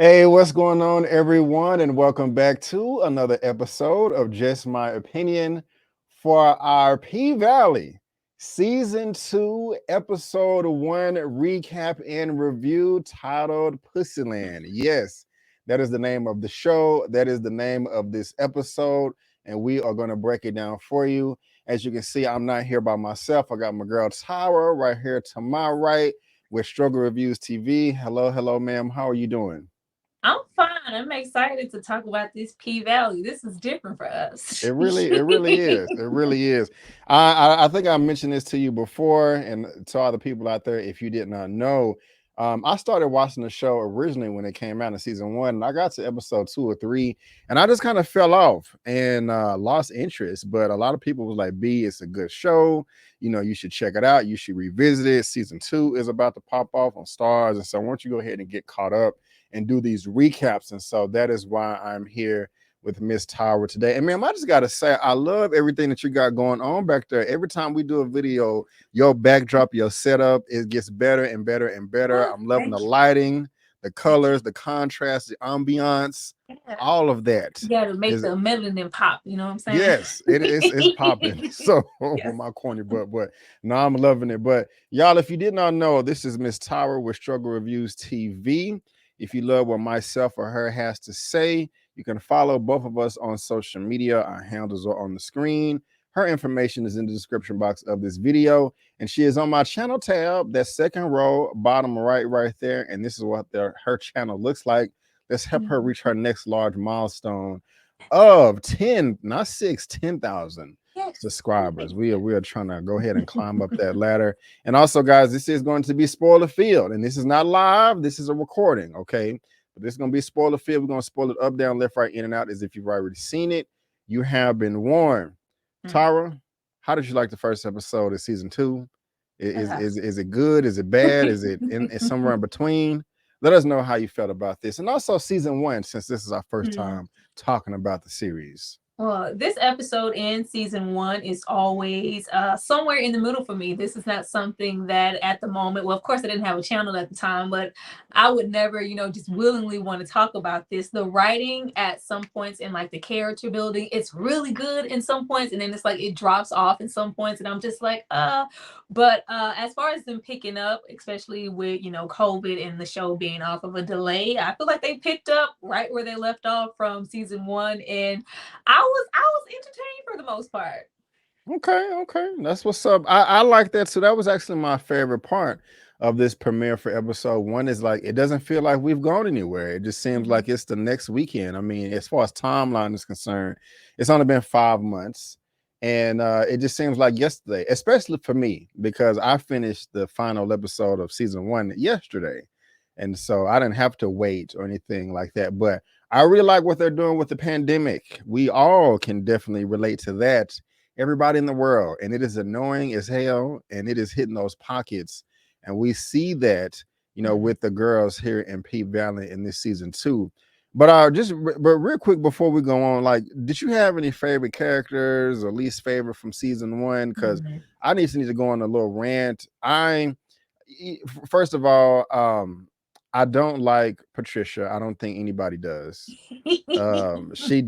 Hey, what's going on, everyone? And welcome back to another episode of Just My Opinion for our P Valley Season 2, Episode 1 recap and review titled Pussyland. Yes, that is the name of the show. That is the name of this episode. And we are going to break it down for you. As you can see, I'm not here by myself. I got my girl Tyra right here to my right with Struggle Reviews TV. Hello, hello, ma'am. How are you doing? I'm fine. I'm excited to talk about this P Valley. This is different for us. It really is. It really is. I think I mentioned this to you before, and to all the people out there, if you did not know, I started watching the show originally when it came out in season 1, and I got to episode 2 or 3, and I just kind of fell off and lost interest. But a lot of people was like, "B, it's a good show. You know, you should check it out. You should revisit it. Season 2 is about to pop off on Stars, and so why don't you go ahead and get caught up and do these recaps?" And so that is why I'm here with Miss Tower today. And ma'am, I just gotta say, I love everything that you got going on back there. Every time we do a video, your backdrop, your setup, it gets better and better and better. Oh, I'm loving the thank you. lighting, the Thank colors, the contrast, the ambiance, you. Yeah. all of that You gotta make is the melanin pop, you know what I'm saying? yes, it's popping. So Yes. my corny butt, but no, I'm loving it. But y'all, if you did not know, this is Miss Tower with Struggle Reviews TV. If you love what myself or her has to say, you can follow both of us on social media. Our handles are on the screen. Her information is in the description box of this video, and she is on my channel tab, that second row, bottom right there. And this is what her channel looks like. Let's help her reach her next large milestone of 10, not 6, 10,000 Yes. subscribers. We are trying to go ahead and climb up that ladder. And also, guys, this is going to be spoiler field, and this is not live. This is a recording, okay? But this is going to be spoiler field. We're going to spoil it up, down, left, right, in and out, as if you've already seen it. You have been warned. Tara, how did you like the first episode of season 2? Is it good? Is it bad? Is it is somewhere in between? Let us know how you felt about this. And also season 1, since this is our first time talking about the series. Well, this episode in season 1 is always somewhere in the middle for me. This is not something that at the moment, well, of course, I didn't have a channel at the time, but I would never, just willingly want to talk about this. The writing at some points in like the character building, it's really good in some points, and then it's like it drops off in some points, and I'm just like, But as far as them picking up, especially with COVID and the show being off of a delay, I feel like they picked up right where they left off from season 1, and I was entertained for the most part. Okay. That's what's up. I like that too. That was actually my favorite part of this premiere for episode 1. Is like it doesn't feel like we've gone anywhere. It just seems like it's the next weekend. I mean, as far as timeline is concerned, it's only been 5 months. And it just seems like yesterday, especially for me, because I finished the final episode of season 1 yesterday. And so I didn't have to wait or anything like that. But I really like what they're doing with the pandemic. We all can definitely relate to that, everybody in the world, and it is annoying as hell, and it is hitting those pockets, and we see that with the girls here in P Valley in this season 2. But but real quick before we go on, like, did you have any favorite characters or least favorite from season 1? Because I need to go on a little rant. First of all, I don't like Patricia. I don't think anybody does. She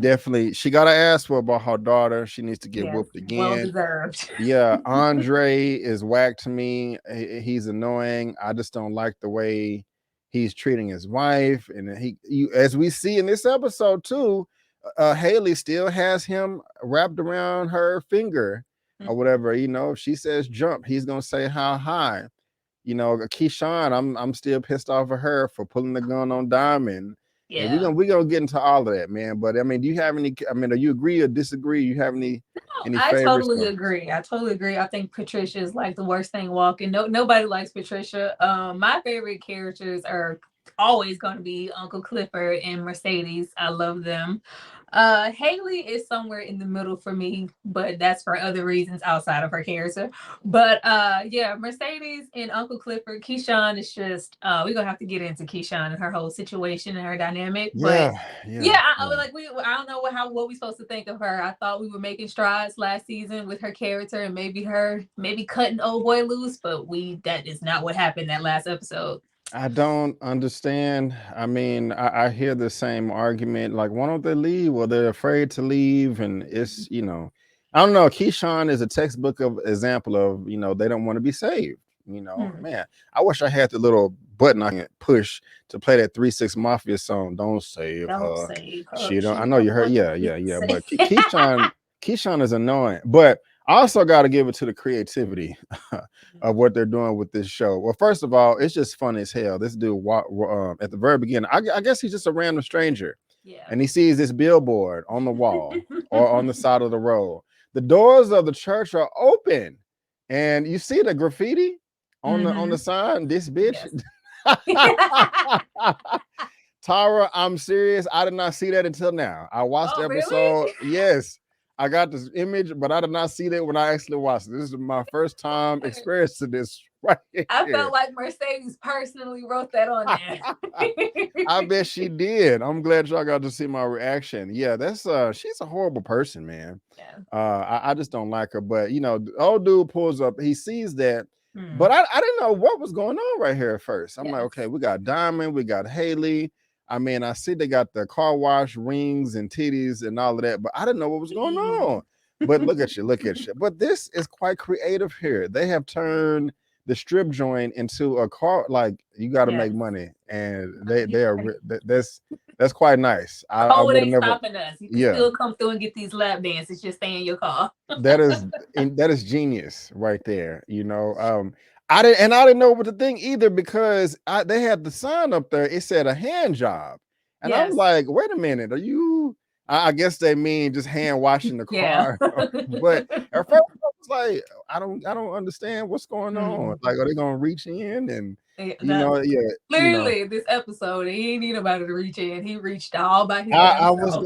got to ask for about her daughter. She needs to get Yes, whooped well again. deserved. Yeah, Andre is whack to me. He's annoying. I just don't like the way he's treating his wife. And as we see in this episode too, Hailey still has him wrapped around her finger or whatever. If she says jump, he's gonna say how high. Keyshawn, I'm still pissed off at her for pulling the gun on Diamond. And we're Yeah. gonna get into all of that, man. But I mean, do you have any? I mean, do you agree or disagree? You have any I favorites? totally agree. I totally agree. I think Patricia is like the worst thing walking. Nobody likes Patricia. My favorite characters are always going to be Uncle Clifford and Mercedes. I love them. Hailey is somewhere in the middle for me, but that's for other reasons outside of her character. But yeah, Mercedes and Uncle Clifford. Keyshawn is just we're gonna have to get into Keyshawn and her whole situation and her dynamic. But Yeah, yeah, yeah, I yeah. like I don't know what we supposed to think of her. I thought we were making strides last season with her character and maybe cutting old boy loose, but that is not what happened that last episode. I don't understand. I mean, I hear the same argument. Like, why don't they leave? Well, they're afraid to leave, and it's I don't know. Keyshawn is a textbook of example of they don't want to be saved. Man, I wish I had the little button I can push to play that 3 6 Mafia song. Don't save Don't her. save her. She don't. I She know don't you heard. want to Yeah, be yeah, yeah. But saved. Keyshawn is annoying. But I also got to give it to the creativity of what they're doing with this show. Well, first of all, it's just fun as hell. This dude at the very beginning, I guess he's just a random stranger, Yeah. and he sees this billboard on the wall or on the side of the road. The doors of the church are open, and you see the graffiti on the sign. This bitch. Yes. Tara, I'm serious. I did not see that until now. I watched the Oh, episode. really? Yes, I got this image, but I did not see that when I actually watched it. This is my first time experiencing this right I here. felt like Mercedes personally wrote that on there. I bet she did. I'm glad y'all got to see my reaction. Yeah, that's she's a horrible person, man. Yeah. I just don't like her. But the old dude pulls up, he sees that. Hmm. But I didn't know what was going on right here at first. I'm Yes. like, okay, we got Diamond, we got Hailey. I mean, I see they got the car wash rings and titties and all of that, but I didn't know what was going on. But look at you. But this is quite creative here. They have turned the strip joint into a car. Like, you got to Yes. make money, and they are that's quite nice. I COVID would have ain't never. stopping us. You can Yeah, still come through and get these lap dances. Just stay in your car. that is genius right there. I didn't know what to think either, because they had the sign up there. It said a hand job, and I was Yes. like, wait a minute, are you? I guess they mean just hand washing the Yeah. car. But at first I was like, I don't understand what's going on. Like, are they gonna reach in and Clearly, this episode, he ain't need nobody to reach in. He reached all by his I damn was self.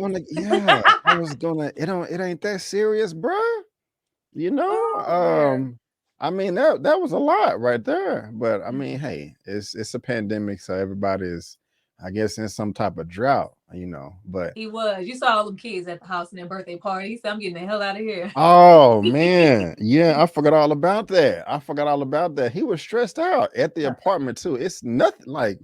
gonna, it ain't that serious, bruh. Oh, man. I mean, that was a lot right there. But I mean, hey, it's a pandemic, so everybody's, I guess, in some type of drought, but He was. You saw all them kids at the house in their birthday party. He said, I'm getting the hell out of here. oh man, yeah, I forgot all about that. He was stressed out at the apartment too. It's nothing like,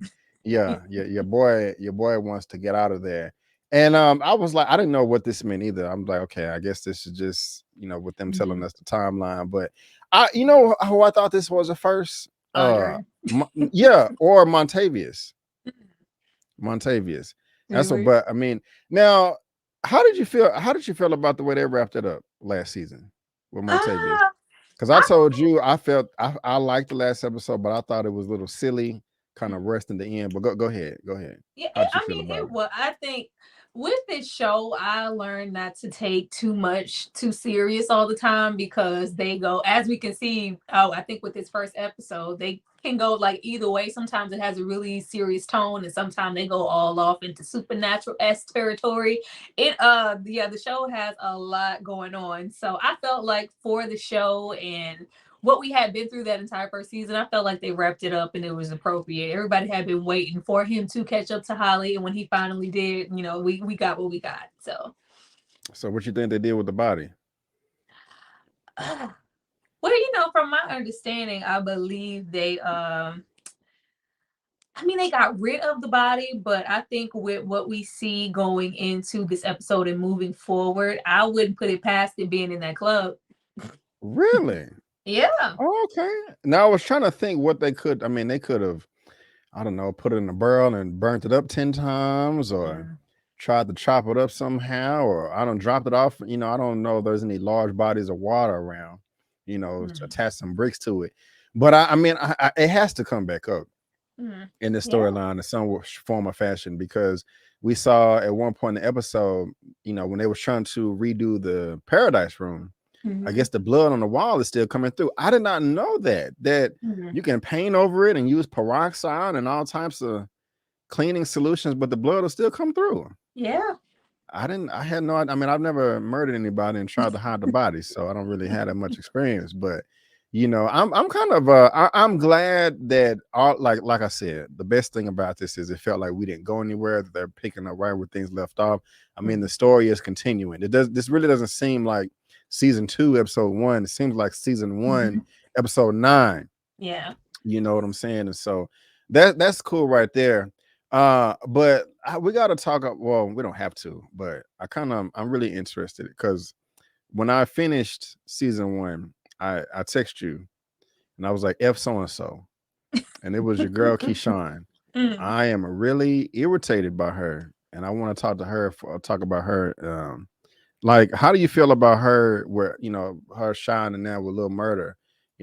yeah, your boy wants to get out of there. And I was like, I didn't know what this meant either. I'm like, okay, I guess this is just with them telling us the timeline. But you know who I thought this was at first? Andre. Yeah, or Montavious. That's what. But I mean, now, how did you feel? How did you feel about the way they wrapped it up last season with Montavious? Because I told you I liked the last episode, but I thought it was a little silly, kind of rushed in the end. But go ahead. Yeah, How did you I feel mean, about it? was. I think with this show, I learned not to take too serious all the time, because they go, as we can see. Oh, I think with this first episode, they can go like either way. Sometimes it has a really serious tone, and sometimes they go all off into supernatural-esque territory. The show has a lot going on, so I felt like for the show and what we had been through that entire first season, I felt like they wrapped it up and it was appropriate. Everybody had been waiting for him to catch up to Holly, and when he finally did, we got what we got. So what you think they did with the body? well, from my understanding, I believe they they got rid of the body, but I think with what we see going into this episode and moving forward, I wouldn't put it past it being in that club. Really? Yeah. Okay. Now I was trying to think what they could. I mean, they could have, I don't know, put it in a barrel and burnt it up 10 times, or tried to chop it up somehow, or I don't dropped it off. I don't know if there's any large bodies of water around, to attach some bricks to it. But I mean, it has to come back up in the storyline in some form or fashion, because we saw at one point in the episode, when they was trying to redo the Paradise Room, I guess the blood on the wall is still coming through. I did not know that you can paint over it and use peroxide and all types of cleaning solutions, but the blood will still come through. Yeah. I had no, I mean, I've never murdered anybody and tried to hide the body, so I don't really have that much experience. But I'm kind of I'm glad that like I said, the best thing about this is it felt like we didn't go anywhere, that they're picking up right where things left off. I mean, the story is continuing. This really doesn't seem like season 2, episode 1. It seems like season 1, episode 9. Yeah. You know what I'm saying? And so That's cool right there. But we got to talk. Well, we don't have to, but I'm really interested because when I finished season one, I text you and I was like, F so and so, and it was your girl Keyshawn. Mm. I am really irritated by her, and I want to talk to her. Talk about her. Like, how do you feel about her? Where her shining now with Lil Murder.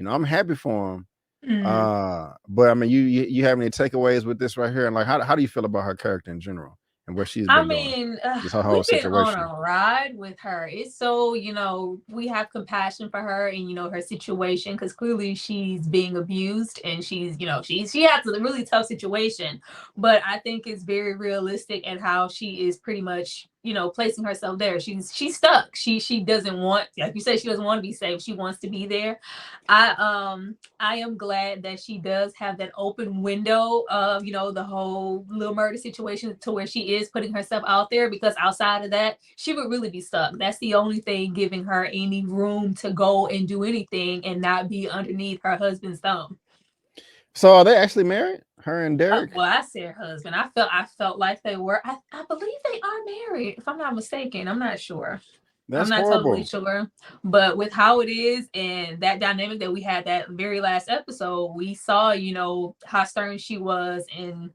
I'm happy for him. Mm. But I mean, you have any takeaways with this right here, and like, how do you feel about her character in general and what she's I been doing? mean, This her whole we've been on situation. a ride with her. It's so, we have compassion for her and, her situation because clearly she's being abused and she has a really tough situation. But I think it's very realistic at how she is pretty much, placing herself there. She's stuck. She doesn't want, like you said, she doesn't want to be safe. She wants to be there. I am glad that she does have that open window of, the whole Lil Murder situation to where she is putting herself out there because outside of that, she would really be stuck. That's the only thing giving her any room to go and do anything and not be underneath her husband's thumb. So are they actually married? Her and Derek? Well, I said husband. I felt like they were. I believe they are married, if I'm not mistaken. I'm not sure. I'm That's not totally horrible. sure, but with how it is and that dynamic that we had that very last episode, we saw, how stern she was, and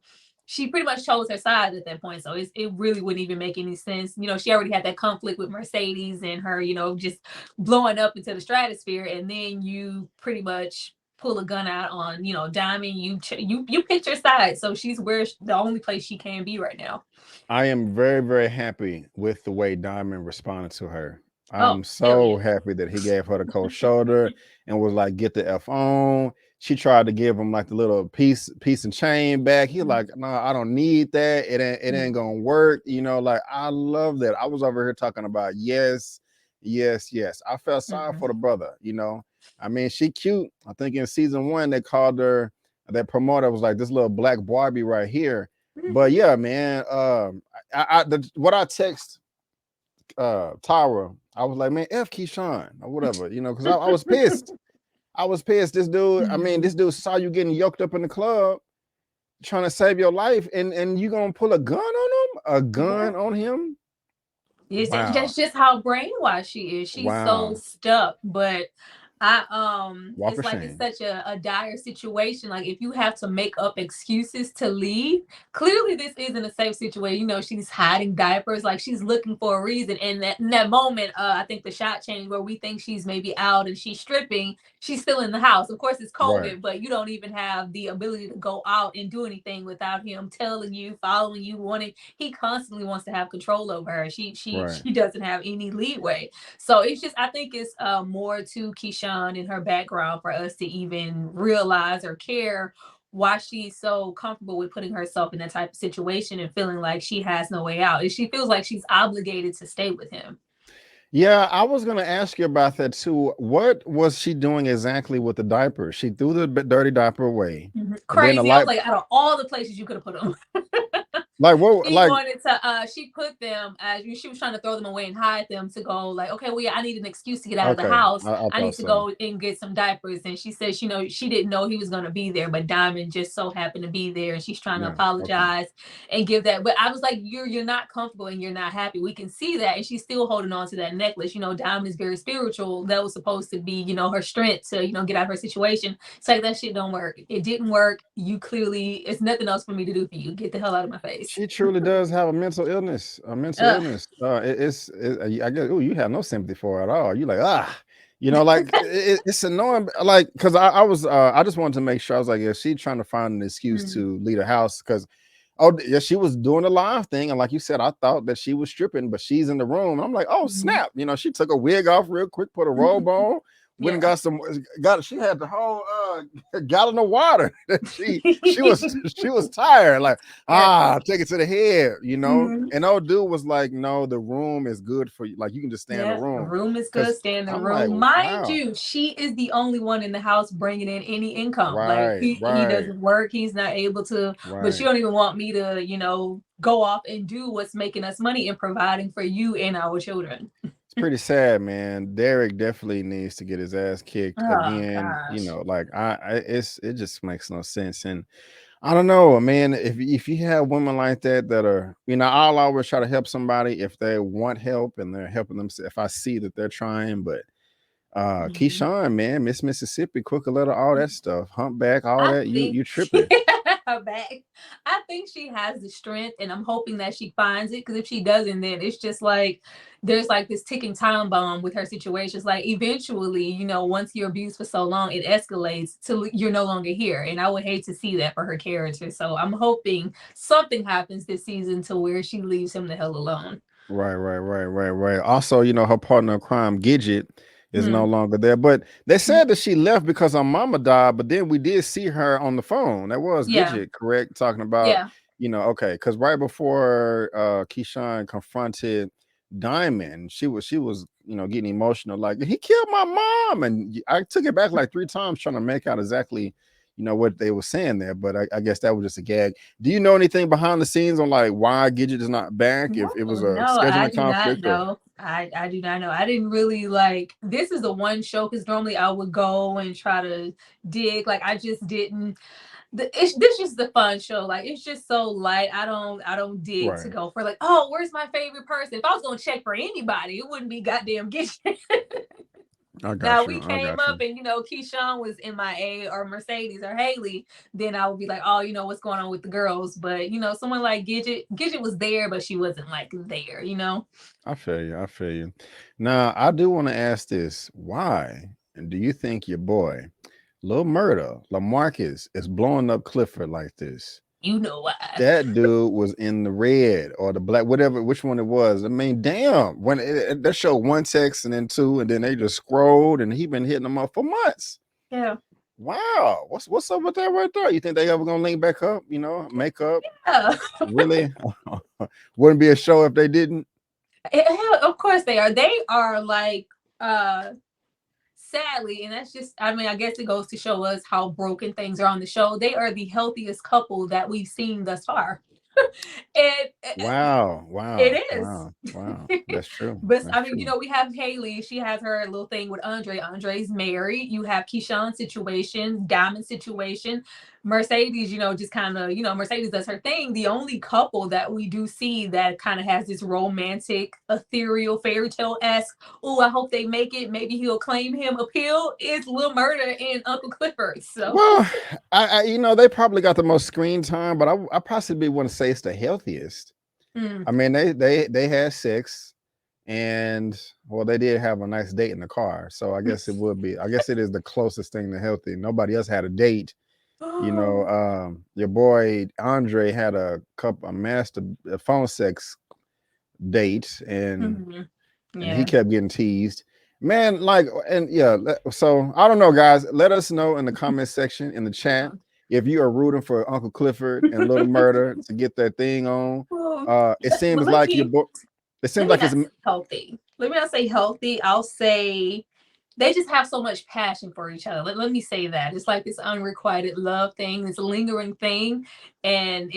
she pretty much chose her side at that point. So it really wouldn't even make any sense. She already had that conflict with Mercedes and her, just blowing up into the stratosphere, and then you pretty much pull a gun out on, Diamond. You picked your side, so she's where the only place she can be right now. I am very, very happy with the way Diamond responded to her. Oh, I'm hell so yeah. happy that he gave her the cold shoulder and was like, "Get the F on." She tried to give him like the little piece and chain back. He like, "No, I don't need that. It ain't gonna work." Like, I love that. I was over here talking about yes, yes, yes. I felt sorry for the brother. I mean, she cute. I think in season one they called her, that promoter was like, this little black Barbie right here. But yeah, man, what I text Tyra, I was like, man, F Keyshawn or whatever, because I was pissed. I was pissed. This dude, I mean, this dude saw you getting yoked up in the club trying to save your life, and you gonna pull a gun on him? A Yeah. gun on him? Wow. That's just how brainwashed she is. She's so Wow. stuck. But Walk it's of like it's shame. such a dire situation. Like if you have to make up excuses to leave, clearly this isn't a safe situation. She's hiding diapers, like she's looking for a reason. And in that moment, I think the shot changed where we think she's maybe out and she's stripping. She's still in the house. Of course, it's Right. COVID, but you don't even have the ability to go out and do anything without him telling you, following you, wanting. He constantly wants to have control over her. Right. She doesn't have any leeway. So it's just, I think it's more to Keyshawn and her background for us to even realize or care why she's so comfortable with putting herself in that type of situation and feeling like she has no way out. And she feels like she's obligated to stay with him. Yeah, I was gonna ask you about that too. What was she doing exactly with the diaper? She threw the dirty diaper away, and then the Crazy. I was light. like, out of all the places you could have put them, Like what? she Like wanted to she put them as she was trying to throw them away and hide them to go like, okay, well, yeah, I need an excuse to get out of the okay, house. I I need thought to so. go and get some diapers. And she said she didn't know he was going to be there, but Diamond just so happened to be there, and she's trying to Yeah. Okay. apologize and give that. But I was like, you're not comfortable and you're not happy, we can see that. And she's still holding on to that necklace. Diamond is very spiritual. That was supposed to be her strength to get out of her situation. It's like, that shit don't work. It didn't work. You clearly, it's nothing else for me to do for you. Get the hell out of my face. She truly does have a mental illness. A mental Ugh. illness. I guess. Oh, you have no sympathy for her at all. You like like it's annoying. Like because I just wanted to make sure. I was like, yeah, she trying to find an excuse Mm. to leave the house because. Oh yeah, she was doing the live thing, and like you said, I thought that she was stripping, but she's in the room. I'm like, oh Mhm. snap! She took a wig off real quick, put a robe on, went and Yeah. got some. She had the whole gallon of water. She was tired. Like Yeah. take it to the head. Mhm. And old dude was like, no, the room is good for you. Like you can just stay in the Yeah, the room. room is good. Cause Stay in the I'm like, room. Mind wow, you, she is the only one in the house bringing in any income. Like right, he right, doesn't work. He's not able to. But you right. don't even want me to, go off and do what's making us money and providing for you and our children. It's pretty sad, man. Derek definitely needs to get his ass kicked Oh again. gosh. Like it just makes no sense. And I don't know, man. If you have women like that that are, I'll always try to help somebody if they want help and they're helping them. If I see that they're trying, but Mhm. Keyshawn, man, Miss Mississippi, quick letter, all that stuff, humpback, all I that. You think you tripping. her back. I think she has the strength, and I'm hoping that she finds it. Because if she doesn't, then it's just like there's like this ticking time bomb with her situations. Like eventually, once you're abused for so long, it escalates till you're no longer here. And I would hate to see that for her character. So I'm hoping something happens this season to where she leaves him the hell alone. Right. Also, her partner in crime, Gidget, is no Hmm. longer there. But they said that she left because her mama died. But then we did see her on the phone. That was Yeah. Gidget, correct? Talking about, Yeah. okay, because right before Keyshawn confronted Diamond, she was getting emotional, like he killed my mom, and I took it back like 3 times trying to make out exactly what they were saying there. But I guess that was just a gag. Do you know anything behind the scenes on like why Gidget is not back? No, If it was a no, I scheduling do not conflict or know. I do not know. I didn't really like this is the one show because normally I would go and try to dig. Like I just didn't. This is the fun show. Like it's just so light. I don't dig to right. go for like, oh, where's my favorite person? If I was gonna check for anybody, it wouldn't be goddamn Gish. I Now got we you. I came got up you. and Keyshawn was MIA or Mercedes or Hailey, then I would be like, oh, what's going on with the girls? But someone like Gidget was there, but she wasn't like there. I feel you. I feel you. Now I do want to ask this: why do you think your boy, Lil Murder, LaMarcus, is blowing up Clifford like this? You know why. That dude was in the red or the black, whatever, which one it was. I mean, damn, when that showed one text and then two, and then they just scrolled, and he been hitting them up for months. Yeah. Wow, what's up with that right there? You think they ever gonna link back up? Make up? Yeah. Really? Wouldn't be a show if they didn't. Of course they are. They are like sadly, and that's just I mean, I guess it goes to show us how broken things are on the show. They are the healthiest couple that we've seen thus far. and Wow, it wow, is. wow, wow. That's true. But That's I mean, true. we have Hailey. She has her little thing with Andre. Andre's married. You have Keyshawn's situation, Diamond situation. Mercedes, just kind of, Mercedes does her thing. The only couple that we do see that kind of has this romantic, ethereal, fairy tale esque, oh, I hope they make it. Maybe he'll claim him appeal is Lil Murder and Uncle Clifford. So, Well, they probably got the most screen time, but I possibly wouldn't say it's the healthiest. mm. I mean, they had sex, and well, they did have a nice date in the car. So I guess it would be. I guess it is the closest thing to healthy. Nobody else had a date. Your boy Andre had a master phone sex date, Mhm. and he Yeah. kept getting teased. Man, like, and yeah, so I don't know, guys. Let us know in the comment section in the chat if you are rooting for Uncle Clifford and Little Murder to get that thing on. Well, It but seems like your book. It seems let me like not it's say healthy. Let me not say healthy. I'll say they just have so much passion for each other. Let me say that it's like this unrequited love thing, this lingering thing, and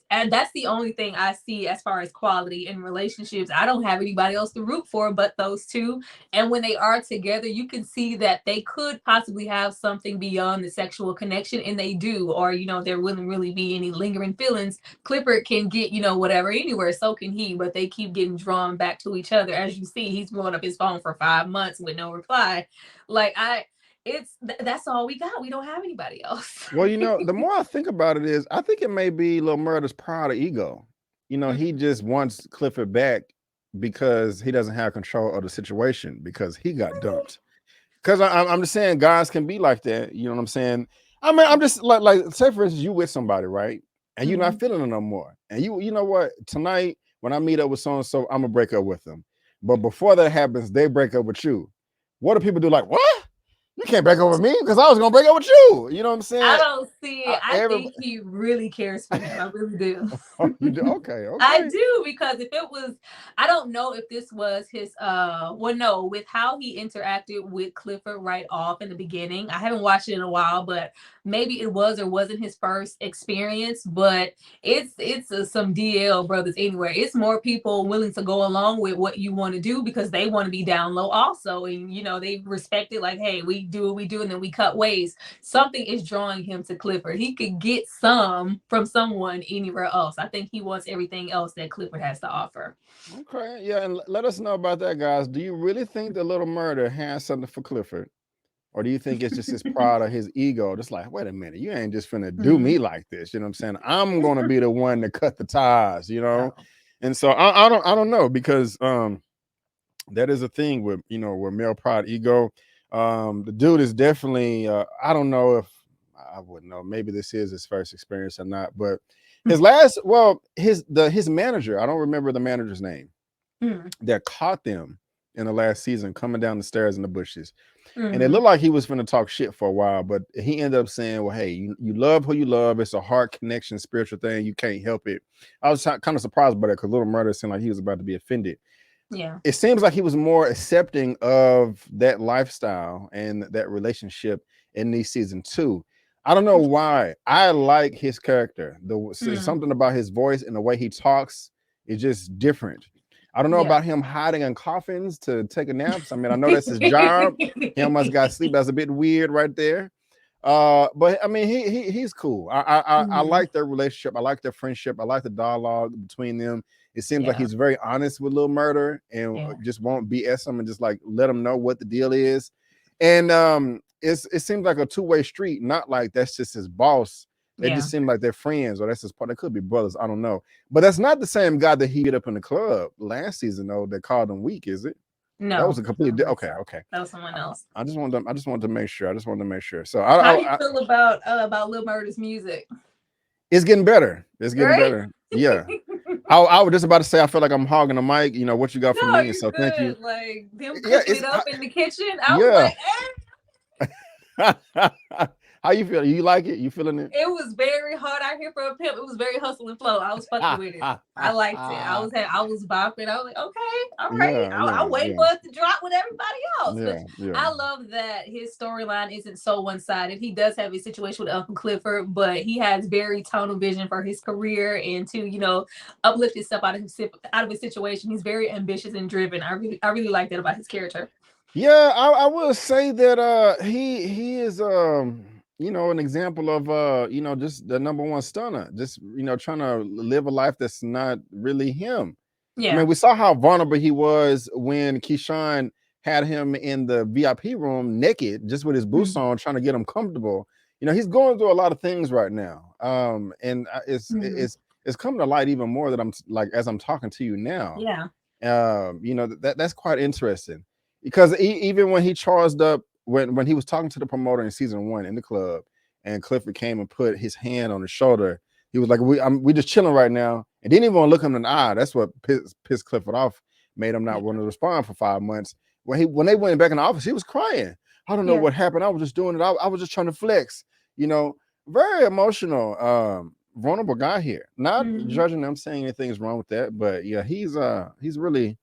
and that's the only thing I see as far as quality in relationships. I don't have anybody else to root for but those two, and when they are together, you can see that they could possibly have something beyond the sexual connection, and they do, or there wouldn't really be any lingering feelings. Clifford can get whatever anywhere, so can he, but they keep getting drawn back to each other. As you see, he's blowing up his phone for 5 months with no reply. Like that's all we got. We don't have anybody else. well, the more I think about it, is I think it may be Little Murder's pride or ego. He just wants Clifford back because he doesn't have control of the situation because he got dumped. Because I'm just saying, guys can be like that. You know what I'm saying? I mean, I'm just like say for instance, you with somebody, right? And you're not Mhm. feeling it no more. And you know what? Tonight, when I meet up with so and so, I'm gonna break up with them. But before that happens, they break up with you. What do people do? Like, what? You can't break up with me because I was gonna break up with you. You know what I'm I saying? don't see it. I Everybody, think he really cares for him. I really do. you do okay, I okay. do because if it was, I don't know if this was his well no, with how he interacted with Clifford right off in the beginning. I haven't watched it in a while, but maybe it was or wasn't his first experience, but it's some DL brothers anywhere. It's more people willing to go along with what you want to do because they want to be down low also, and they respect it like, hey, we do what we do, and then we cut ways. Something is drawing him to Clifford. He could get some from someone anywhere else. I think he wants everything else that Clifford has to offer. Okay, yeah, and let us know about that, guys. Do you really think the Little Murder has something for Clifford? Or do you think it's just his pride or his ego? Just like, wait a minute, you ain't just finna do me like this. You know what I'm saying? I'm gonna be the one to cut the ties, you know? Oh. And so I don't know, because that is a thing with, with male pride, ego. The dude is definitely I don't know if I wouldn't know, maybe this is his first experience or not, but his last, well, his manager, I don't remember the manager's name, that caught them in the last season coming down the stairs in the bushes. And it looked like he was going to talk shit for a while, but he ended up saying, well, hey, you love who you love. It's a heart connection, spiritual thing. You can't help it. I was kind of surprised by that, because Little Murder seemed like he was about to be offended. Yeah. It seems like he was more accepting of that lifestyle and that relationship in these season 2. I don't know why. I like his character. Something about his voice and the way he talks is just different. I don't know about him hiding in coffins to take a nap. I mean, I know that's his job. He almost got sleep. That's a bit weird right there. But I mean, he's cool. I like their relationship. I like their friendship. I like the dialogue between them. It seems like he's very honest with Lil Murder and just won't BS him and just like let him know what the deal is. And it seems like a two-way street, not like that's just his boss. They just seem like they're friends, or that's his part. They could be brothers. I don't know. But that's not the same guy that he beat up in the club last season, though, that called him weak, is it? No, that was a completely okay. That was someone else. I just wanted to make sure. So how do you feel about Lil Murder's music? It's getting better. It's getting better. Yeah. I was just about to say, I feel like I'm hogging the mic. You know what you got for me, so good. Thank you. Like them cooking it up in the kitchen. I was like, How you feel? You like it? You feeling it? It was very hard out here for a pimp. It was very hustle and flow. I was fucking with it. I liked it. I was bopping. I was like, okay, all right. I'll wait for it to drop with everybody else. I love that his storyline isn't so one-sided. He does have a situation with Uncle Clifford, but he has very tunnel vision for his career and to, uplift himself out of his situation. He's very ambitious and driven. I really like that about his character. Yeah, I will say that he is an example of just the number one stunner, just trying to live a life that's not really him. I mean, we saw how vulnerable he was when Keyshawn had him in the VIP room naked, just with his boots on, trying to get him comfortable. He's going through a lot of things right now, and it's coming to light even more that I'm like, as I'm talking to you now. That's quite interesting, because even when he charged up, when he was talking to the promoter in season 1 in the club, and Clifford came and put his hand on his shoulder, he was like, we just chilling right now, and didn't even want to look him in the eye. That's what pissed Clifford off, made him not want to respond for 5 months. When they went back in the office, he was crying. I don't know what happened. I was just doing it. I was just trying to flex. Very emotional, vulnerable guy here. Not judging them, saying anything is wrong with that, but yeah, he's really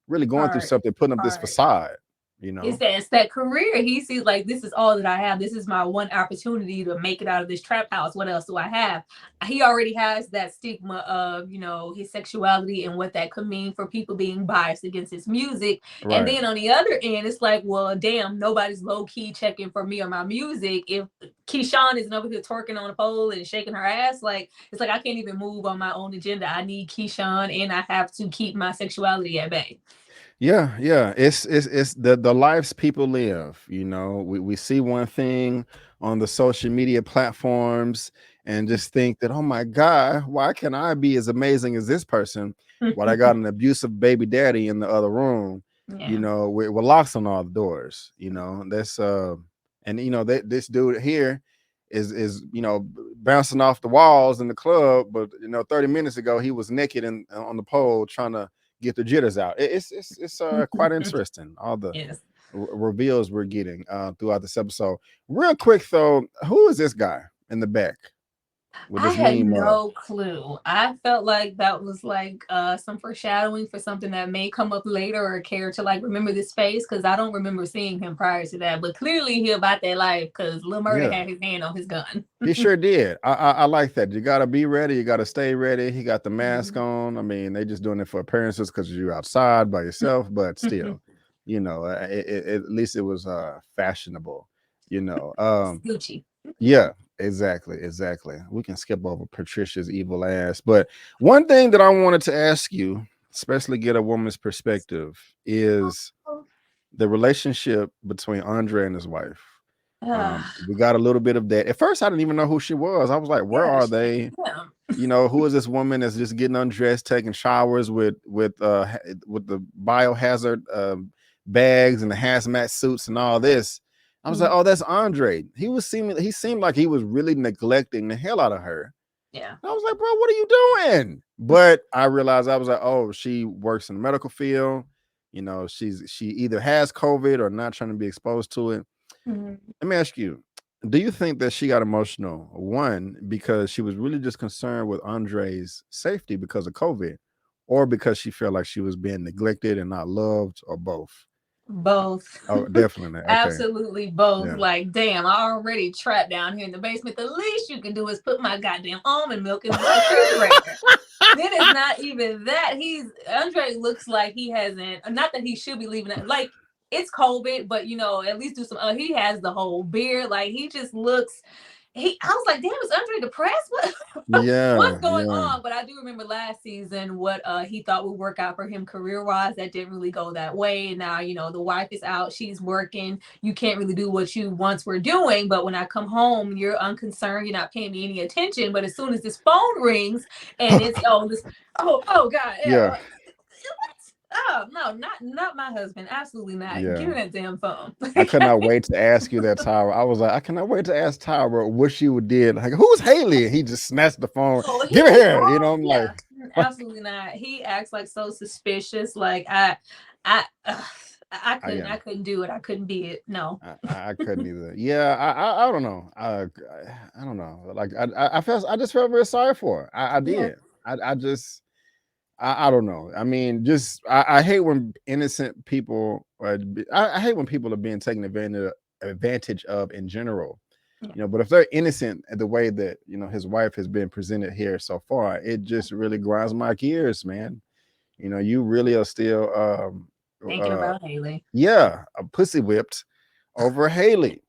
going through something, putting up this facade. It's that career. He sees like, this is all that I have. This is my one opportunity to make it out of this trap house. What else do I have? He already has that stigma of, his sexuality and what that could mean for people being biased against his music. Right. And then on the other end, it's like, well, damn, nobody's low key checking for me or my music. If Keyshawn isn't over here twerking on a pole and shaking her ass, like, it's like I can't even move on my own agenda. I need Keyshawn, and I have to keep my sexuality at bay. Yeah, it's the lives people live. We see one thing on the social media platforms and just think that, oh my God, why can I be as amazing as this person? While I got an abusive baby daddy in the other room, with locks on all the doors. That's and this dude here is bouncing off the walls in the club, but 30 minutes ago he was naked and on the pole trying to get the jitters out. It's quite interesting, all the reveals we're getting throughout this episode. Real quick though, who is this guy in the back with this I had no clue. I felt like that was like some foreshadowing for something that may come up later, or a character like remember this face, because I don't remember seeing him prior to that. But clearly he about that life, because Lil Murder had his hand on his gun. He sure did. I like that. You got to be ready. You got to stay ready. He got the mask on. I mean, they just doing it for appearances because you're outside by yourself, but still, at least it was fashionable. You know, Gucci. yeah, exactly, exactly. We can skip over Patricia's evil ass, but one thing that I wanted to ask you, especially get a woman's perspective, is the relationship between Andre and his wife. We got a little bit of that. At first, I didn't even know who she was. I was like, "Where are they? You know, who is this woman that's just getting undressed, taking showers with the biohazard bags and the hazmat suits and all this?" I was like, "Oh, that's Andre." He seemed like he was really neglecting the hell out of her. Yeah. I was like, "Bro, what are you doing?" But I realized, I was like, "Oh, she works in the medical field. You know, she either has COVID or not trying to be exposed to it." Let me ask you, do you think that she got emotional? One, because she was really just concerned with Andre's safety because of COVID, or because she felt like she was being neglected and not loved, or both? Both. Oh, definitely. Okay. Absolutely both. Yeah. Like, damn, I already trapped down here in the basement. The least you can do is put my goddamn almond milk in the refrigerator. Then it's not even that. Andre looks like he hasn't, not that he should be leaving it. Like, it's COVID, but at least do some, he has the whole beard. Like, he just looks, I was like, damn, is Andre depressed? What's Yeah. going Yeah. on? But I do remember last season what he thought would work out for him career-wise. That didn't really go that way. And now, the wife is out, she's working. You can't really do what you once were doing. But when I come home, you're unconcerned, you're not paying me any attention. But as soon as this phone rings and it's oh God, Yeah. oh no, not my husband. Absolutely not. Yeah. Give me that damn phone. I could not wait to ask you that, Tyra. I was like, I cannot wait to ask Tyra what she would did. Like, who's Hailey? And he just snatched the phone. Give it here. I'm yeah, like, absolutely not. He acts like so suspicious. Like I couldn't do it. I couldn't be it. No. I couldn't either. Yeah, I don't know. I don't know. Like I just felt very sorry for her. I did. I just I don't know. I mean, just I hate when innocent people I hate when people are being taken advantage of in general. But if they're innocent in the way that his wife has been presented here so far, it just really grinds my gears, man. You really are still thinking about Hailey. Yeah, a pussy whipped over Hailey.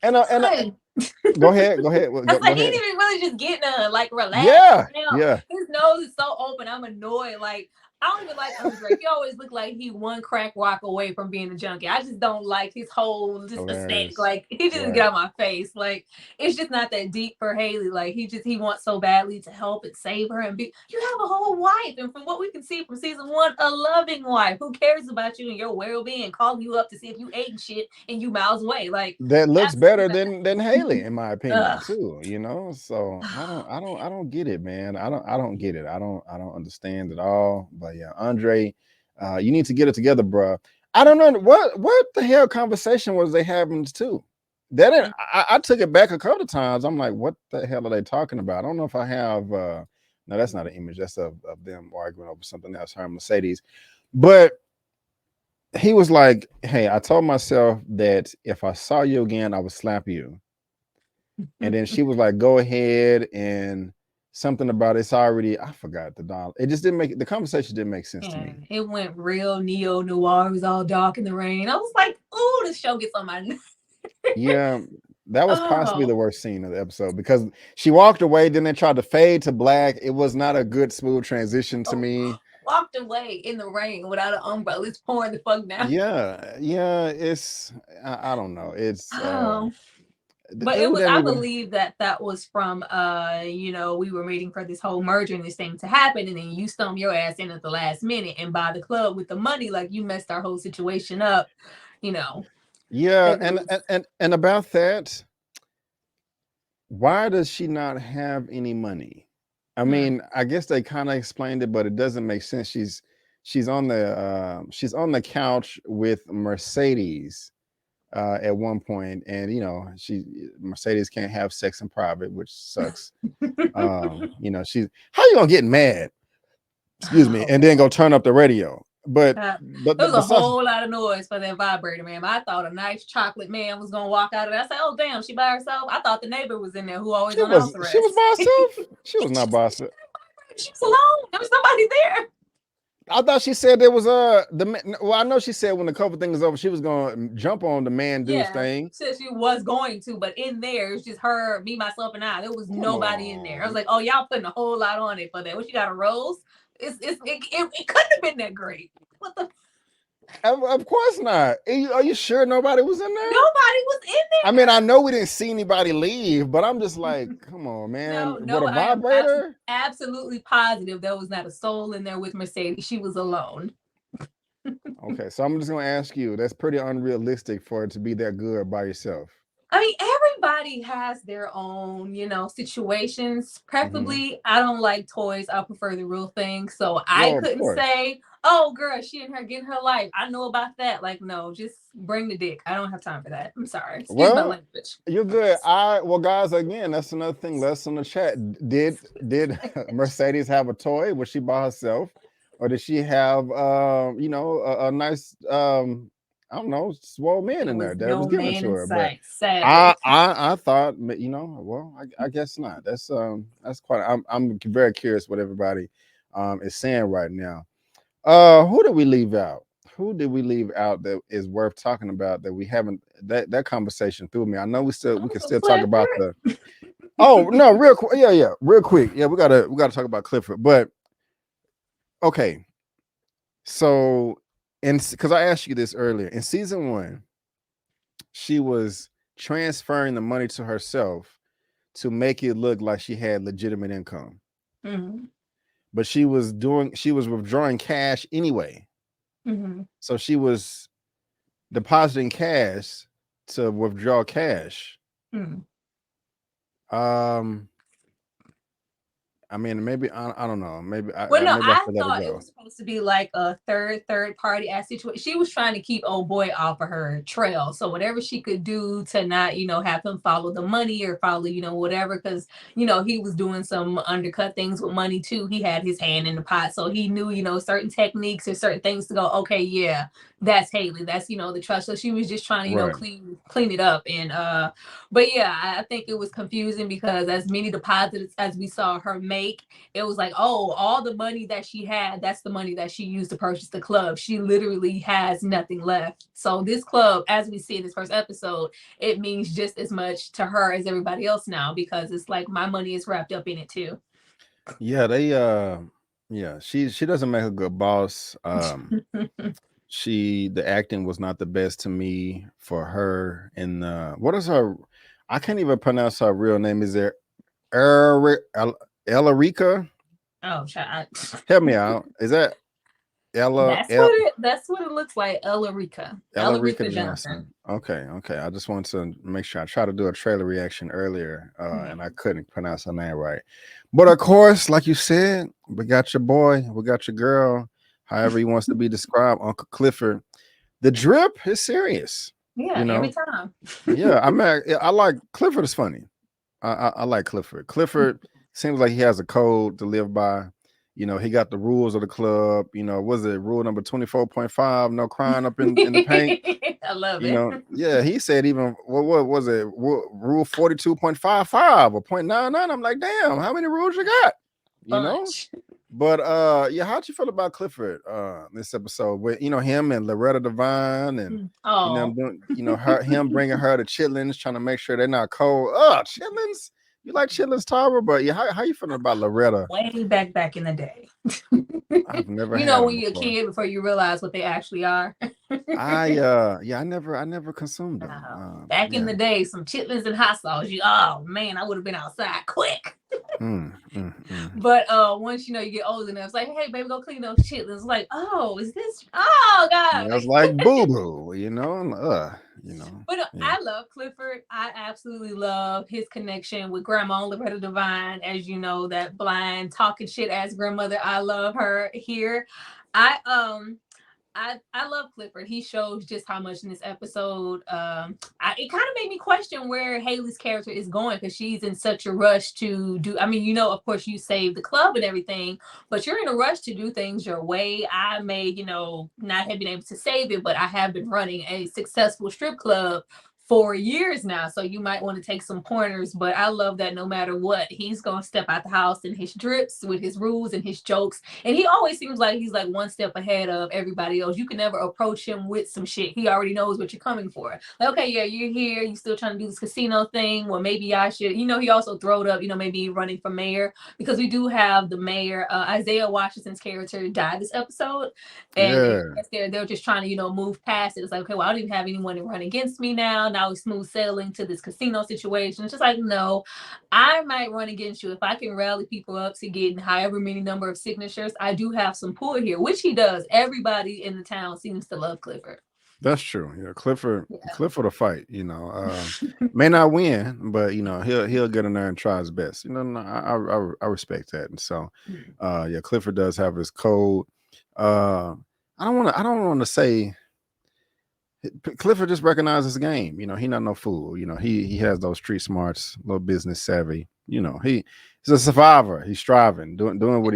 And go ahead. Go ahead. He didn't even really just get like relaxed. Yeah. His nose is so open. I'm annoyed. Like, I don't even like Andre. He always looked like he one crack walk away from being a junkie. I just don't like his whole aesthetic. Like, he just get out my face. Like, it's just not that deep for Hailey. Like, he wants so badly to help and save her and you have a whole wife, and from what we can see from season 1, a loving wife who cares about you and your well-being, calling you up to see if you ate and shit and you miles away. Like, that looks better than Hailey, in my opinion, too. So I don't get it, man. I don't get it. I don't understand at all. But yeah, Andre, you need to get it together, bro. I don't know what the hell conversation was they having too. I took it back a couple of times. I'm like, what the hell are they talking about? I don't know if I have no, that's not an image. That's of them arguing over something else, her and Mercedes. But he was like, hey, I told myself that if I saw you again, I would slap you. And then she was like, go ahead, and something about it's already, I forgot the dollar. It just didn't the conversation didn't make sense to me. It went real neo-noir. It was all dark in the rain. I was like, oh, this show gets on my nerves. Yeah, that was possibly the worst scene of the episode, because she walked away, then they tried to fade to black. It was not a good, smooth transition to me. Walked away in the rain without an umbrella. It's pouring the fuck down. Yeah, it's I don't know. It's but it was, I believe that was from we were waiting for this whole merger and this thing to happen, and then you stump your ass in at the last minute and buy the club with the money. Like, you messed our whole situation up, Yeah, and about that, why does she not have any money? I mean, I guess they kind of explained it, but it doesn't make sense. She's on the couch with Mercedes at one point, and Mercedes can't have sex in private, which sucks. She's, how you gonna get mad? Excuse me, and then go turn up the radio. But there was a whole lot of noise for that vibrator, man. I thought a nice chocolate man was gonna walk out of there. I said, "Oh damn, she by herself." I thought the neighbor was in there who always on house arrest. She was by herself. She was not by herself. She was alone. There was nobody there. I thought she said there was well, I know she said when the couple thing is over, she was gonna jump on the man dude's thing. Said she was going to, but in there it's just her, me, myself, and I. There was Come nobody in there. I was on. like, oh, y'all putting a whole lot on it for that. What, you got a rose? It couldn't have been that great. What the? Of course not. Are you sure nobody was in there? Nobody was in there. I mean, I know we didn't see anybody leave, but I'm just like, come on, man. No, With a vibrator? absolutely positive there was not a soul in there with Mercedes. She was alone. Okay, so I'm just gonna ask you. That's pretty unrealistic for it to be that good by yourself. I mean, everybody has their own, situations. Preferably, I don't like toys. I prefer the real thing. So I couldn't say, oh, girl, she and her getting her life. I know about that. Like, no, just bring the dick. I don't have time for that. I'm sorry. Excuse my language. You're good. Well, guys, again, that's another thing. Let's on the chat. Did Mercedes have a toy? Was she by herself, or did she have, a nice, I don't know, swole man in there that was giving it to her? But I thought, well, I guess not. That's quite. I'm very curious what everybody is saying right now. Who did we leave out? Who did we leave out that is worth talking about that we haven't? That conversation threw me. I know we can still talk about the. Oh no, real quick. Yeah, real quick. Yeah, we gotta talk about Clifford. But okay, so. And because I asked you this earlier, in season 1, she was transferring the money to herself to make it look like she had legitimate income. Mm-hmm. But she was withdrawing cash anyway. Mm-hmm. So she was depositing cash to withdraw cash. Mm-hmm. I mean, maybe I don't know. Maybe I thought it was supposed to be like a third party ass situation. She was trying to keep old boy off of her trail. So whatever she could do to not, have him follow the money or follow, whatever, because he was doing some undercut things with money too. He had his hand in the pot, so he knew, certain techniques or certain things to go. Okay, yeah, that's Hailey. That's the trust. So she was just trying to clean it up. And but yeah, I think it was confusing because as many deposits as we saw her make, it was like, oh, all the money that she had, that's the money that she used to purchase the club. She literally has nothing left. So this club, as we see in this first episode, it means just as much to her as everybody else now, because it's like my money is wrapped up in it too. Yeah, she doesn't make a good boss. The acting was not the best to me for her. And what is her? I can't even pronounce her real name. Is there Elarica? Oh, child. Help me out. Is that Ella? That's what it looks like. Elarica Johnson. Okay. I just wanted to make sure. I tried to do a trailer reaction earlier, and I couldn't pronounce her name right. But of course, like you said, we got your boy, we got your girl, however he wants to be described, Uncle Clifford. The drip is serious. Yeah, every time. Yeah, I like Clifford is funny. I like Clifford. Clifford seems like he has a code to live by. He got the rules of the club. Was it rule number 24.5? No crying up in the paint. I love it. Yeah, he said even what was it? Rule 42.55 or 0.99. I'm like, damn, how many rules you got? Bunch. But how'd you feel about Clifford this episode with him and Loretta Devine and him bringing her to Chitlins, trying to make sure they're not cold. Chitlins. You like Chitlins, Tara? But how you feeling about Loretta? Way back in the day. I've never when you're a kid before you realize what they actually are. I never consumed them. Back in the day, some Chitlins and hot sauce. I would have been outside quick. But once you get old enough, it's like, hey baby, go clean those Chitlins. Like, oh, is this? Oh God, it's like boo boo, But I love Clifford. I absolutely love his connection with Grandma Loretta Devine. As you know, that blind talking shit ass grandmother. I love her here. I love Clifford. He shows just how much in this episode. It kind of made me question where Hailey's character is going, because she's in such a rush to do. I mean, of course, you save the club and everything, but you're in a rush to do things your way. I may, not have been able to save it, but I have been running a successful strip club for years now. So you might want to take some pointers. But I love that no matter what, he's gonna step out the house in his drips with his rules and his jokes. And he always seems like he's like one step ahead of everybody else. You can never approach him with some shit. He already knows what you're coming for. Like, okay, yeah, you're here, you still trying to do this casino thing. Well, maybe I should, he also throwed up, maybe running for mayor, because we do have the mayor, Isaiah Washington's character died this episode. And they're just trying to, move past it. It's like, okay, well, I don't even have anyone to run against me now. Now it's smooth sailing to this casino situation. It's just like, no, I might run against you if I can rally people up to get however many number of signatures. I do have some pull here, which he does. Everybody in the town seems to love Clifford. That's true. Yeah, Clifford will fight. May not win, but he'll get in there and try his best. I respect that. And so, Clifford does have his code. I don't want to say Clifford just recognizes the game. He not no fool. He has those street smarts, little business savvy. He's a survivor. He's striving, doing what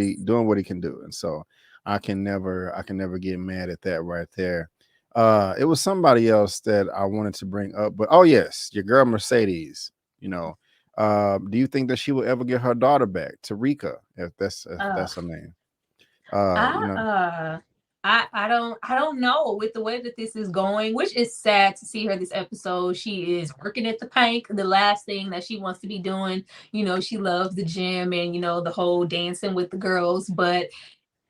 he can do. And so I can never get mad at that right there. It was somebody else that I wanted to bring up, but oh yes, your girl Mercedes. Do you think that she will ever get her daughter back, Tarika, if that's her name? I don't know with the way that this is going, which is sad to see her this episode. She is working at the Pank. The last thing that she wants to be doing, she loves the gym and the whole dancing with the girls, but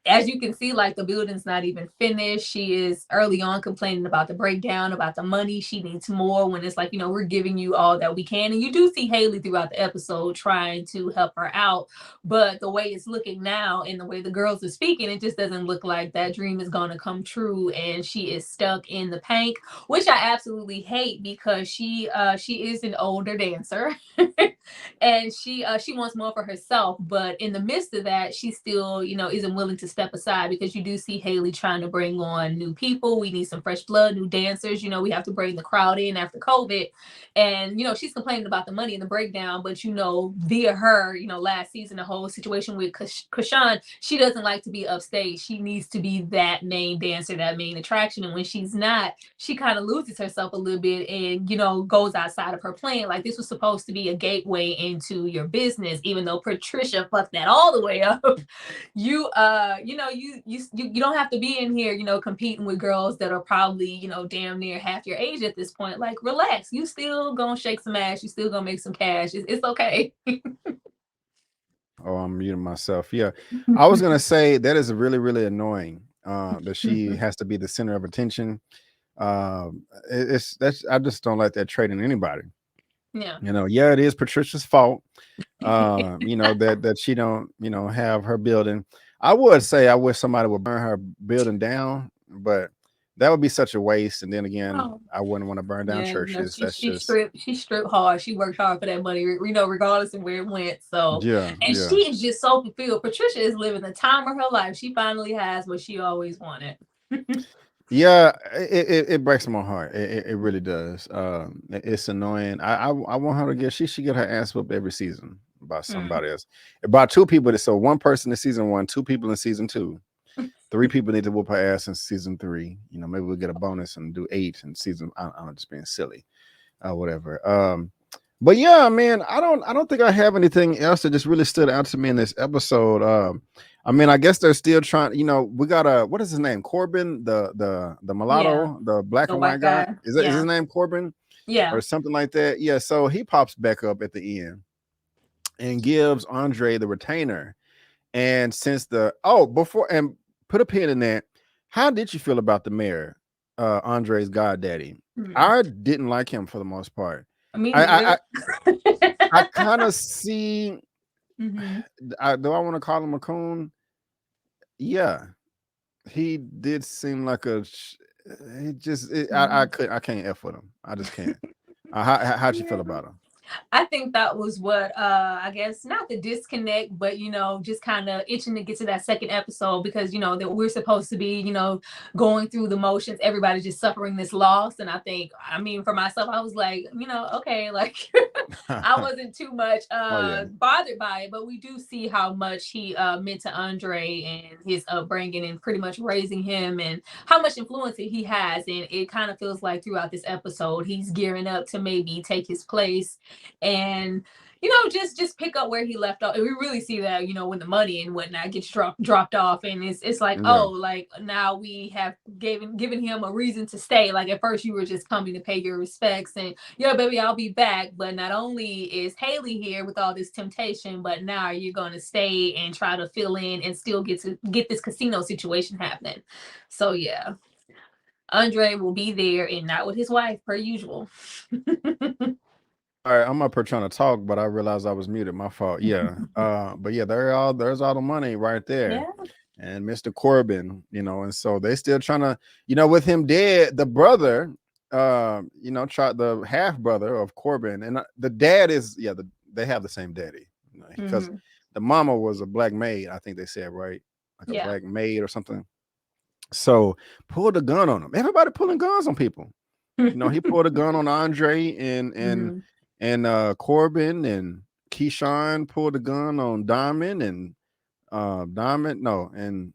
as you can see, like, the building's not even finished. She is early on complaining about the breakdown, about the money. She needs more, when it's like, we're giving you all that we can. And you do see Hailey throughout the episode trying to help her out. But the way it's looking now and the way the girls are speaking, it just doesn't look like that dream is going to come true. And she is stuck in the Pank, which I absolutely hate, because she is an older dancer and she wants more for herself. But in the midst of that, she still, isn't willing to step aside, because you do see Hailey trying to bring on new people. We need some fresh blood, new dancers. We have to bring the crowd in after COVID. And, she's complaining about the money and the breakdown, but, via her, last season, the whole situation with Keyshawn, she doesn't like to be upstage. She needs to be that main dancer, that main attraction. And when she's not, she kind of loses herself a little bit and, goes outside of her plan. Like, this was supposed to be a gateway into your business, even though Patricia fucked that all the way up. You don't have to be in here, competing with girls that are probably, damn near half your age at this point. Like, relax. You still gonna shake some ass. You still gonna make some cash. It's okay. Oh, I'm muting myself. Yeah, I was gonna say that is really, really annoying. That she has to be the center of attention. I just don't like that trait in anybody. Yeah. It is Patricia's fault. That she don't, have her building. I would say I wish somebody would burn her building down, but that would be such a waste. And then again, I wouldn't want to burn down churches. She stripped hard. She worked hard for that money, regardless of where it went. So she is just so fulfilled. Patricia is living the time of her life. She finally has what she always wanted. Yeah, it breaks my heart. It really does. It's annoying. I want her to she should get her ass whooped every season by somebody else. About two people. So one person in season 1, 2 people in season 2, 3 people need to whoop her ass in season 3. Maybe we'll get a bonus and do 8 in season. I'm just being silly, whatever. But yeah, man, I don't think I have anything else that just really stood out to me in this episode. I guess they're still trying. We got what is his name? Corbin, the mulatto, the black and white guy. Is his name Corbin? Yeah, or something like that. Yeah. So he pops back up at the end and gives Andre the retainer. And since and put a pin in that. How did you feel about the mayor, Andre's goddaddy? I didn't like him for the most part. I kind of see. Do I want to call him a coon? Yeah, he did seem like a. I can't F with him. I just can't. How'd you feel about him? I think that was what I guess not the disconnect, but just kind of itching to get to that second episode, because that we're supposed to be going through the motions, everybody's just suffering this loss. And I think, for myself, I was like, okay, like I wasn't too much Oh yeah. bothered by it, but we do see how much he meant to Andre and his upbringing and pretty much raising him and how much influence he has. And it kind of feels like throughout this episode, he's gearing up to maybe take his place and just pick up where he left off. And we really see that, when the money and whatnot gets dropped off, and it's like, Yeah. oh, like now we have given him a reason to stay. Like at first you were just coming to pay your respects and yeah, baby, I'll be back. But not only is Hailey here with all this temptation, but now you're gonna stay and try to fill in and still get this casino situation happening. So yeah. Andre will be there and not with his wife per usual. All right, I'm up here trying to talk, but I realized I was muted. My fault. Yeah. But yeah, there's all the money right there. Yeah. And Mr. Corbin, and so they still trying to, with him dead, the brother, tried the half brother of Corbin, and the dad is, they have the same daddy, because the mama was a black maid, I think they said, right? Like a black maid or something. So pulled a gun on him. Everybody pulling guns on people. He pulled a gun on Andre and Corbin, and Keyshawn pulled a gun on Diamond, and and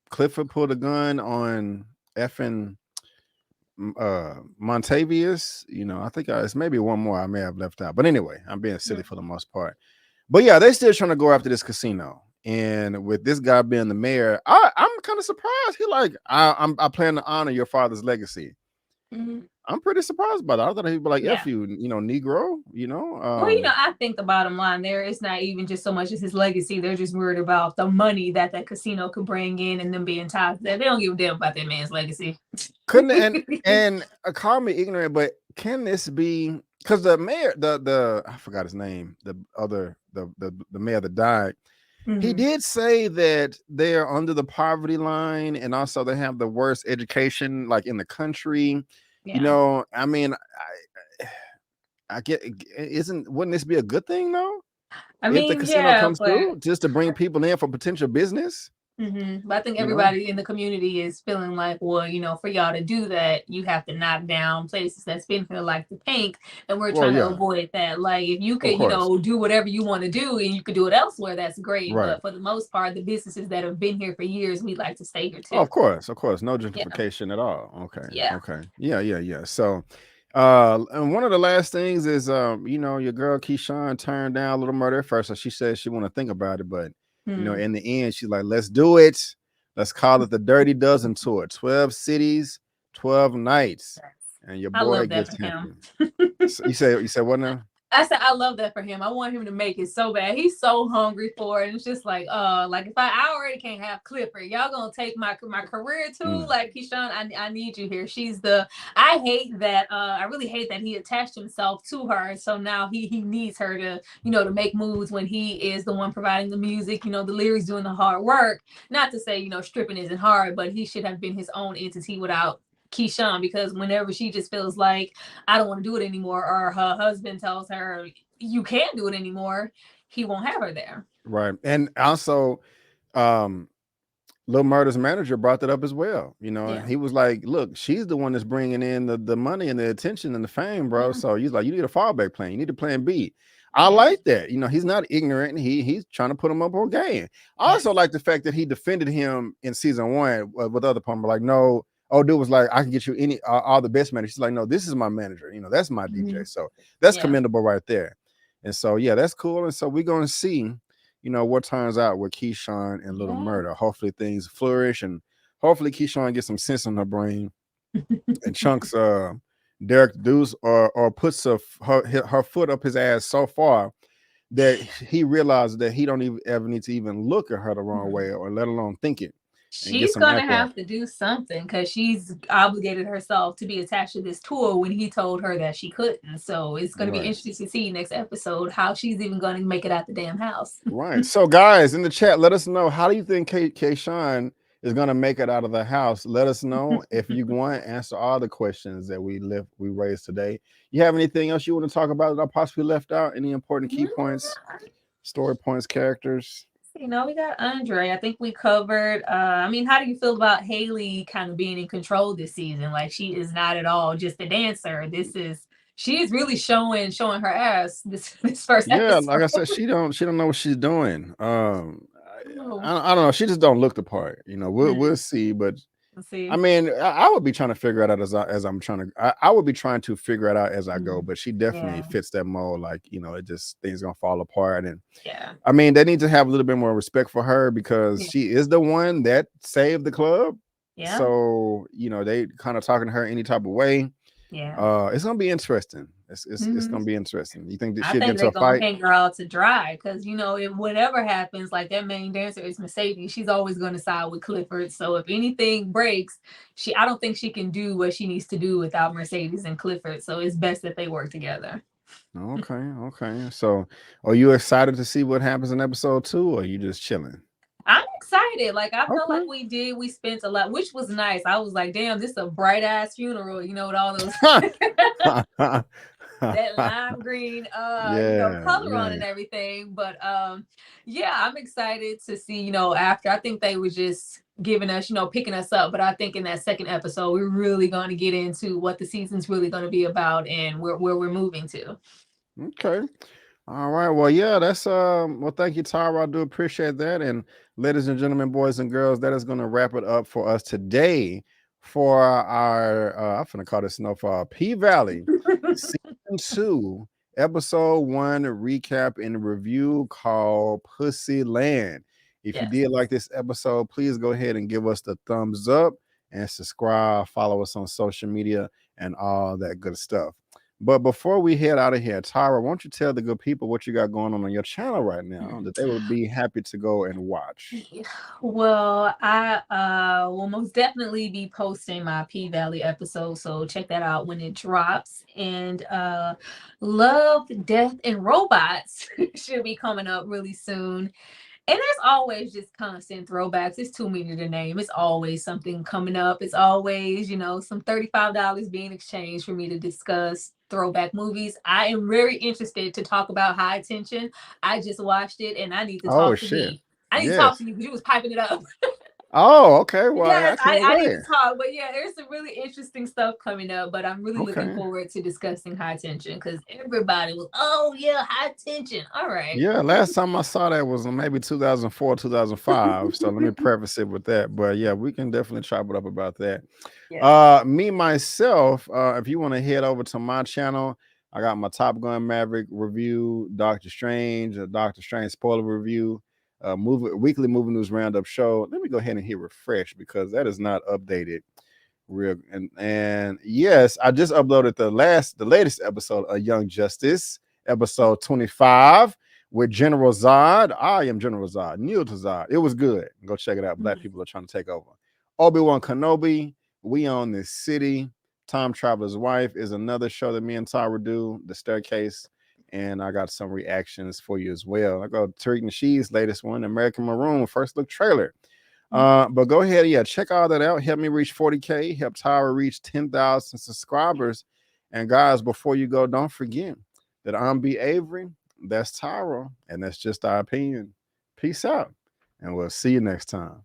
Clifford pulled a gun on effing Montavious. I think it's maybe one more I may have left out, but anyway, I'm being silly for the most part. But yeah, they still trying to go after this casino, and with this guy being the mayor, I'm kind of surprised. He like, I plan to honor your father's legacy. I'm pretty surprised by that. I thought he'd be like, F you, Negro, Well, I think the bottom line there is not even just so much as his legacy. They're just worried about the money that casino could bring in and them being tied to that. They don't give a damn about that man's legacy. Couldn't and call me ignorant, but can this be because the mayor, the I forgot his name, the mayor that died, he did say that they're under the poverty line and also they have the worst education like in the country. Yeah. I mean, I get, wouldn't this be a good thing though? I mean, if the casino comes through, just to bring people in for potential business. But I think everybody in the community is feeling like, well, for y'all to do that, you have to knock down places that's been here like the Pink, and we're trying to avoid that. Like, if you could, do whatever you want to do, and you could do it elsewhere, that's great. Right. But for the most part, the businesses that have been here for years, we like to stay here too. Oh, of course, no gentrification at all. Okay. Yeah. Okay. Yeah. So, and one of the last things is, your girl Keyshawn turned down Lil Murder at first, so she said she want to think about it, but. In the end, she's like, let's do it. Let's call it the Dirty Dozen Tour. 12 cities, 12 nights. And your boy gets him. You say what now? I said, I love that for him. I want him to make it so bad. He's so hungry for it. And it's just like if I already can't have Clifford, y'all gonna take my career too. Like, Keyshawn, I need you here. I hate that. I really hate that he attached himself to her. So now he needs her to, to make moves when he is the one providing the music, the lyrics, doing the hard work. Not to say, stripping isn't hard, but he should have been his own entity without Keyshawn, because whenever she just feels like I don't want to do it anymore, or her husband tells her you can't do it anymore, he won't have her there. Right. And also Lil Murder's manager brought that up as well. He was like, look, she's the one that's bringing in the money and the attention and the fame, bro. So he's like, you need a fallback plan, you need a plan B. I like that. He's not ignorant. He's trying to put him up on game. I also like the fact that he defended him in season 1 with other people. Like, no, dude was like, I can get you all the best managers. She's like, no, this is my manager. That's my DJ. So that's commendable right there. And so, yeah, that's cool. And so we're going to see, what turns out with Keyshawn and Lil Murder. Hopefully things flourish, and hopefully Keyshawn gets some sense in her brain and chunks Derek Deuce or puts her foot up his ass so far that he realizes that he don't even ever need to even look at her the wrong way, or let alone think it. She's gonna have to do something, because she's obligated herself to be attached to this tour when he told her that she couldn't. So it's gonna be interesting to see next episode how she's even gonna make it out the damn house. Right. So guys in the chat, let us know, how do you think Keyshawn is gonna make it out of the house? Let us know. If you want to answer all the questions that we raised today. You have anything else you want to talk about that I possibly left out? Any important key points, story points, characters? We got Andre. I think we covered. How do you feel about Hailey kind of being in control this season? Like, she is not at all just a dancer. This is, she is really showing her ass this first Yeah, episode. like I said, she don't know what she's doing. Oh, I don't know. She just don't look the part. You know, we'll see. But let's I see. mean, I would be trying to figure it out as I'm trying to. I would be trying to figure it out as I go. Mhm. But she definitely Yeah, fits that mold. Like, you know, it just things gonna fall apart. And yeah, I mean, they need to have a little bit more respect for her because yeah, she is the one that saved the club. yeah, So you know, they kind of talking to her any type of way. yeah. It's gonna be interesting. It's Hmm. gonna be interesting. You think that I she'll get think into they're a gonna fight? hang her out to dry because if whatever happens, like that main dancer is Mercedes, she's always gonna side with Clifford. So if anything breaks, I don't think she can do what she needs to do without Mercedes and Clifford. So it's best that they work together. Okay, okay. So, are you excited to see what happens in episode 2, or are you just chilling? I'm excited. Like I felt like Okay. we spent a lot, which was nice. I was like, damn, this is a bright ass funeral, with all those that lime green Yeah, color on yeah. and everything. But yeah, I'm excited to see, after. I think they were just giving us, picking us up. But I think in that second episode, we're really going to get into what the season's really going to be about and where we're moving to. Okay. All right. Well, yeah, that's well, thank you, Tara. I do appreciate that. And ladies and gentlemen, boys and girls, that is gonna wrap it up for us today for our I'm gonna call this Snowfall P Valley season 2, episode 1 recap and review called Pussy Land. If you Yes. did like this episode, please go ahead and give us the thumbs up and subscribe, follow us on social media and all that good stuff. But before we head out of here, Tyra, why don't you tell the good people what you got going on your channel right now that they would be happy to go and watch? Yeah. Well, I will most definitely be posting my P Valley episode, so check that out when it drops. And Love, Death, and Robots should be coming up really soon. And there's always just constant throwbacks. It's too many to name. It's always something coming up. It's always, some $35 being exchanged for me to discuss throwback movies. I am very interested to talk about High Tension. I just watched it and I need to Oh talk to shit. V. I need to talk Yes. to you because you was piping it up. Oh, okay. Well, I Yes, can't I need to wait. talk. But yeah, there's some really interesting stuff coming up. But I'm really looking Okay. forward to discussing High Tension because everybody was, oh yeah, High Tension. All right. Yeah, last time I saw that was maybe 2004, 2005. So let me preface it with that. But yeah, we can definitely chop it up about that. Yes. Me myself, if you want to head over to my channel, I got my Top Gun Maverick review, Doctor Strange, a Doctor Strange spoiler review, weekly movie news roundup show. Let me go ahead and hit refresh because that is not updated real. And yes, I just uploaded the latest episode of Young Justice, episode 25 with General Zod. I am General Zod, Neil to Zod. It was good. Go check it out. Black people are trying to take over. Obi-Wan Kenobi, We Own This City. Time Traveler's Wife is another show that me and Tyra do, The Staircase. And I got some reactions for you as well. I got Tariq Nasheed's latest one, American Maroon, first look trailer. But go ahead, yeah, check all that out. Help me reach 40K, help Tyra reach 10,000 subscribers. And guys, before you go, don't forget that I'm B. Avery, that's Tyra, and that's just our opinion. Peace out, and we'll see you next time.